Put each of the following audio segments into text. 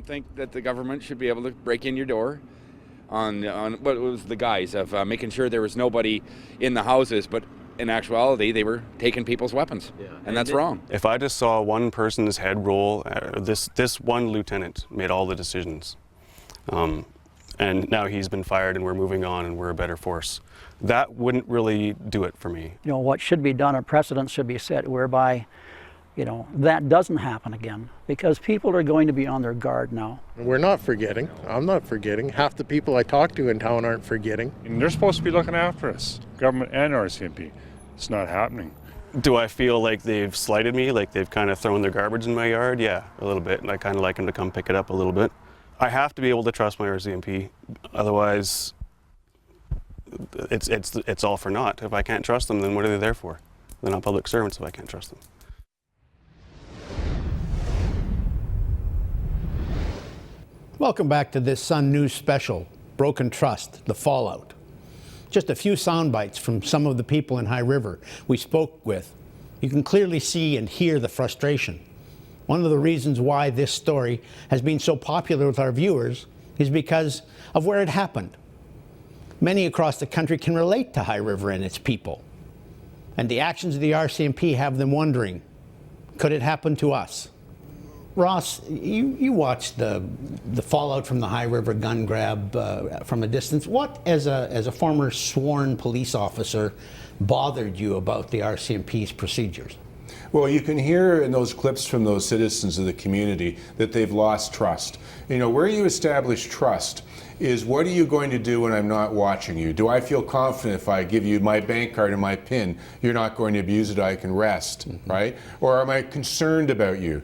don't think that the government should be able to break in your door on what was the guise of making sure there was nobody in the houses, but in actuality, they were taking people's weapons, and that's wrong. If I just saw one person's head roll, this one lieutenant made all the decisions. And now he's been fired and we're moving on and we're a better force. That wouldn't really do it for me. You know, what should be done, a precedent should be set whereby, you know, that doesn't happen again, because people are going to be on their guard now. We're not forgetting. I'm not forgetting. Half the people I talk to in town aren't forgetting. And they're supposed to be looking after us, government and RCMP. It's not happening. Do I feel like they've slighted me, like they've kind of thrown their garbage in my yard? Yeah, a little bit, and I kind of like them to come pick it up a little bit. I have to be able to trust my RCMP, otherwise it's all for naught. If I can't trust them, then what are they there for? They're not public servants if I can't trust them. Welcome back to this Sun News special, Broken Trust, The Fallout. Just a few sound bites from some of the people in High River we spoke with. You can clearly see and hear the frustration. One of the reasons why this story has been so popular with our viewers is because of where it happened. Many across the country can relate to High River and its people. And the actions of the RCMP have them wondering, could it happen to us? Ross, you watched the fallout from the High River gun grab from a distance. What, as a former sworn police officer, bothered you about the RCMP's procedures? Well, you can hear in those clips from those citizens of the community that they've lost trust. You know, where you establish trust is, what are you going to do when I'm not watching you? Do I feel confident if I give you my bank card and my PIN, you're not going to abuse it, I can rest, right? Or am I concerned about you?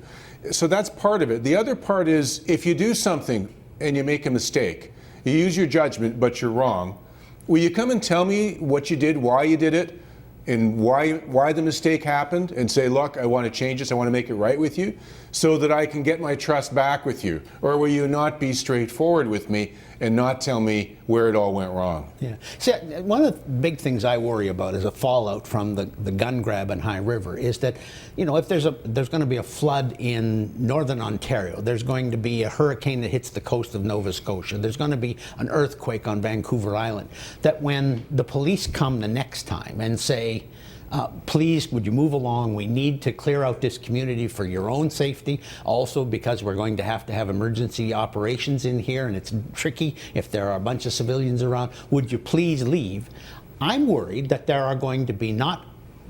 So that's part of it. The other part is, if you do something and you make a mistake, you use your judgment, but you're wrong, will you come and tell me what you did, why you did it, and why the mistake happened, and say, look, I want to change this, I want to make it right with you, so that I can get my trust back with you? Or will you not be straightforward with me and not tell me where it all went wrong? Yeah. See, one of the big things I worry about as a fallout from the gun grab in High River is that, you know, if there's going to be a flood in northern Ontario, there's going to be a hurricane that hits the coast of Nova Scotia, there's going to be an earthquake on Vancouver Island, that when the police come the next time and say, please, would you move along? We need to clear out this community for your own safety. Also, because we're going to have emergency operations in here, and it's tricky if there are a bunch of civilians around. Would you please leave? I'm worried that there are going to be not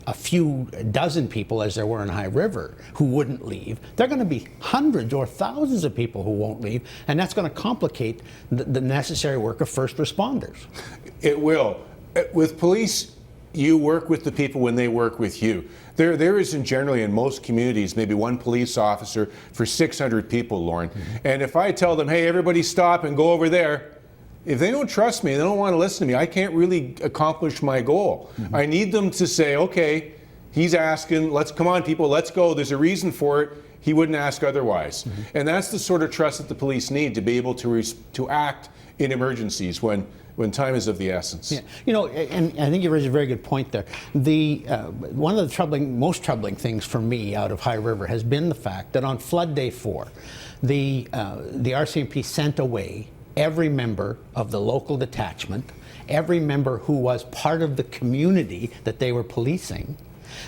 a few dozen people, as there were in High River, who wouldn't leave. There are going to be hundreds or thousands of people who won't leave, and that's going to complicate the necessary work of first responders. It will. With police, you work with the people when they work with you. There isn't generally in most communities maybe one police officer for 600 people, Lauren. And if I tell them, hey, everybody stop and go over there, if they don't trust me, they don't want to listen to me, I can't really accomplish my goal. I need them to say, okay, he's asking, come on people, let's go, there's a reason for it. He wouldn't ask otherwise. And that's the sort of trust that the police need to be able to act in emergencies when time is of the essence. Yeah. You know, and I think you raised a very good point there. One of the most troubling things for me out of High River has been the fact that on Flood Day 4, the RCMP sent away every member of the local detachment, every member who was part of the community that they were policing,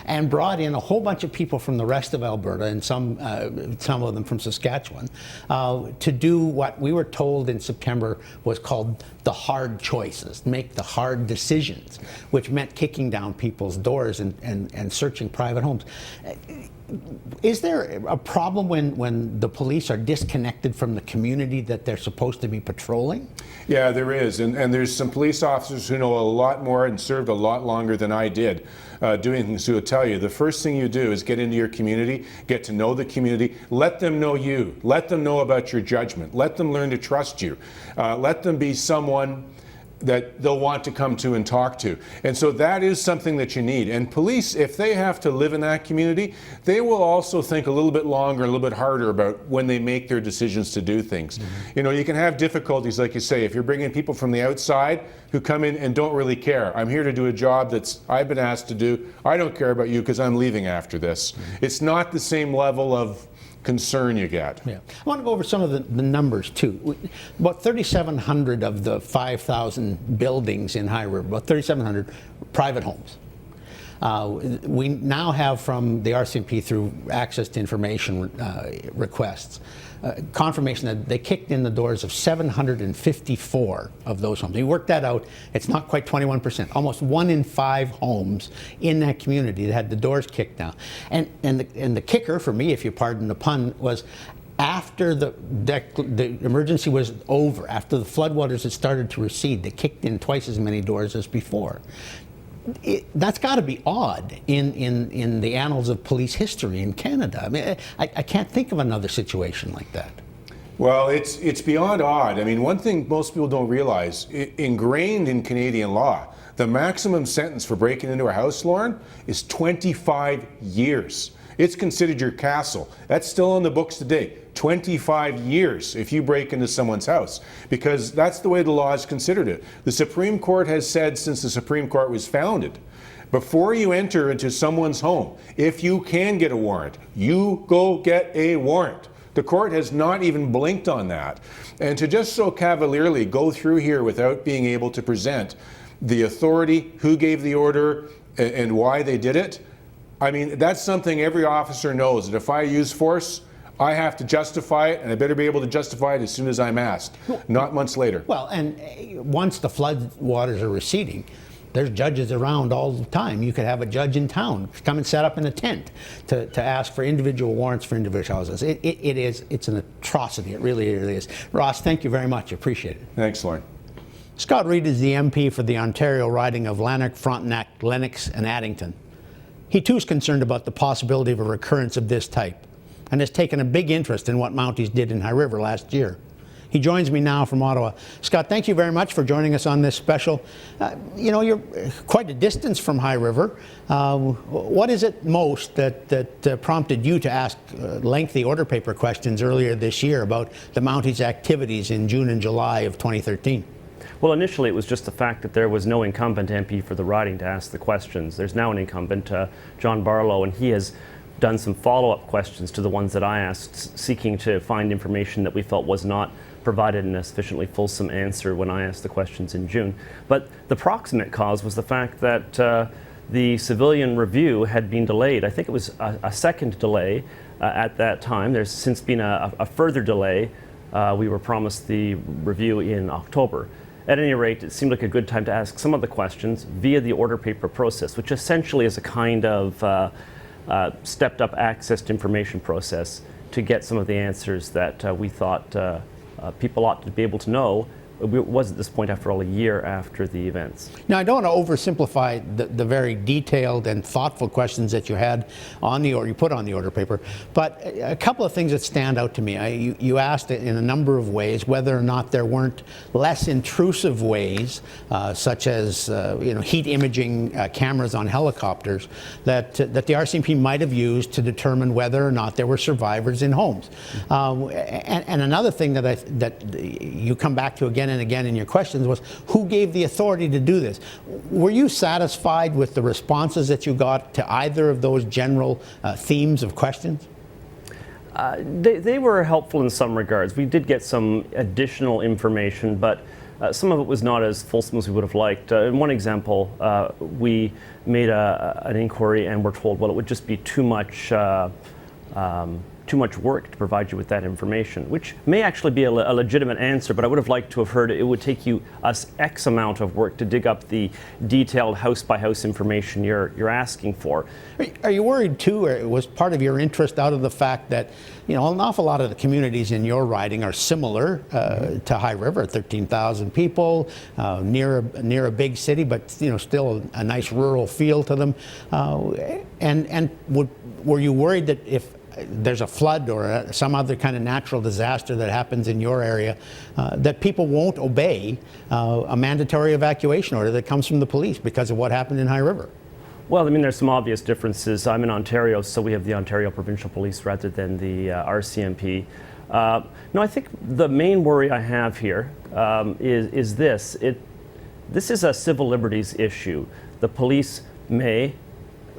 and brought in a whole bunch of people from the rest of Alberta, and some of them from Saskatchewan, to do what we were told in September was called the hard choices, make the hard decisions, which meant kicking down people's doors and searching private homes. Is there a problem when the police are disconnected from the community that they're supposed to be patrolling? Yeah, there is. And there's some police officers who know a lot more and served a lot longer than I did doing things, who will tell you the first thing you do is get into your community, get to know the community, let them know you, let them know about your judgment, let them learn to trust you, let them be someone that they'll want to come to and talk to. And so that is something that you need. And police, if they have to live in that community, they will also think a little bit longer, a little bit harder about when they make their decisions to do things. You know, you can have difficulties, like you say, if you're bringing people from the outside who come in and don't really care. I'm here to do a job I've been asked to do. I don't care about you because I'm leaving after this. It's not the same level of concern you get. Yeah. I want to go over some of the numbers too. About 3,700 of the 5,000 buildings in High River, about 3,700 private homes. We now have from the RCMP through access to information requests, confirmation that they kicked in the doors of 754 of those homes. You work that out, it's not quite 21%. Almost 1 in 5 homes in that community that had the doors kicked down. And the kicker for me, if you pardon the pun, was after the emergency was over, after the floodwaters had started to recede, they kicked in twice as many doors as before. That's got to be odd in the annals of police history in Canada. I mean, I can't think of another situation like that. Well, it's beyond odd. I mean, one thing most people don't realize, ingrained in Canadian law, the maximum sentence for breaking into a house, Lauren, is 25 years. It's considered your castle. That's still on the books today. 25 years if you break into someone's house, because that's the way the law has considered it. The Supreme Court has said since the Supreme Court was founded, before you enter into someone's home, if you can get a warrant, you go get a warrant. The court has not even blinked on that. And to just so cavalierly go through here without being able to present the authority, who gave the order, and why they did it, I mean, that's something every officer knows, that if I use force, I have to justify it, and I better be able to justify it as soon as I'm asked, not months later. Well, and once the flood waters are receding, there's judges around all the time. You could have a judge in town come and set up in a tent to ask for individual warrants for individual houses. It's an atrocity. It really is. Ross, thank you very much. Appreciate it. Thanks, Lauren. Scott Reid is the MP for the Ontario riding of Lanark, Frontenac, Lennox, and Addington. He too is concerned about the possibility of a recurrence of this type, and has taken a big interest in what Mounties did in High River last year. He joins me now from Ottawa. Scott, thank you very much for joining us on this special. You know, you're quite a distance from High River. What is it most that prompted you to ask lengthy order paper questions earlier this year about the Mounties' activities in June and July of 2013? Well, initially it was just the fact that there was no incumbent MP for the riding to ask the questions. There's now an incumbent, John Barlow, and he has done some follow-up questions to the ones that I asked, seeking to find information that we felt was not provided in a sufficiently fulsome answer when I asked the questions in June. But the proximate cause was the fact that the civilian review had been delayed. I think it was a second delay at that time. There's since been a further delay. We were promised the review in October. At any rate, it seemed like a good time to ask some of the questions via the order paper process, which essentially is a kind of stepped up access to information process to get some of the answers that we thought people ought to be able to know. It was at this point, after all, a year after the events. Now, I don't want to oversimplify the very detailed and thoughtful questions that you had on the order, you put on the order paper, but a couple of things that stand out to me. You asked it in a number of ways whether or not there weren't less intrusive ways, such as heat imaging cameras on helicopters, that the RCMP might have used to determine whether or not there were survivors in homes. And another thing that you come back to again and again in your questions was, who gave the authority to do this? Were you satisfied with the responses that you got to either of those general themes of questions? They were helpful in some regards. We did get some additional information, but some of it was not as fulsome as we would have liked. In one example, we made an inquiry and were told, well, it would just be too much work to provide you with that information, which may actually be a legitimate answer, but I would have liked to have heard it would take us X amount of work to dig up the detailed house-by-house information you're asking for. Are you worried too, or was part of your interest out of the fact that an awful lot of the communities in your riding are similar to High River, 13,000 people, near a big city, but still a nice rural feel to them, and were you worried that if there's a flood or some other kind of natural disaster that happens in your area, that people won't obey a mandatory evacuation order that comes from the police because of what happened in High River? Well, I mean, there's some obvious differences. I'm in Ontario, so we have the Ontario Provincial Police rather than the RCMP. No, I think the main worry I have here is this. This is a civil liberties issue. The police may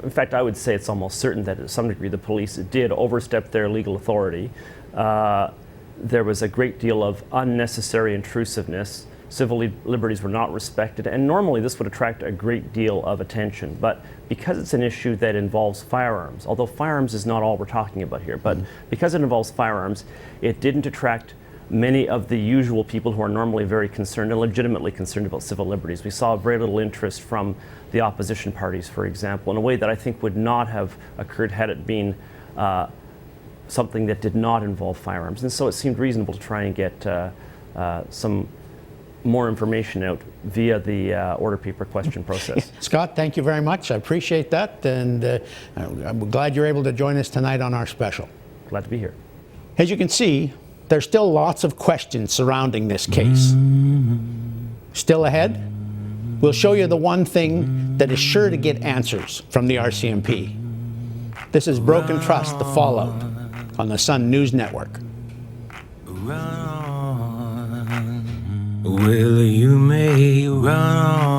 in fact, I would say it's almost certain that to some degree the police did overstep their legal authority. There was a great deal of unnecessary intrusiveness. Civil liberties were not respected, and normally this would attract a great deal of attention. But because it's an issue that involves firearms, although firearms is not all we're talking about here, but because it involves firearms, it didn't attract many of the usual people who are normally very concerned and legitimately concerned about civil liberties. We saw very little interest from the opposition parties, for example, in a way that I think would not have occurred had it been something that did not involve firearms. And so it seemed reasonable to try and get some more information out via the order paper question process. Scott, thank you very much. I appreciate that, and I'm glad you're able to join us tonight on our special. Glad to be here. As you can see, there's still lots of questions surrounding this case. Still ahead, we'll show you the one thing that is sure to get answers from the RCMP. This is Broken Trust, The Fallout, on the Sun News Network. Well, you may run on.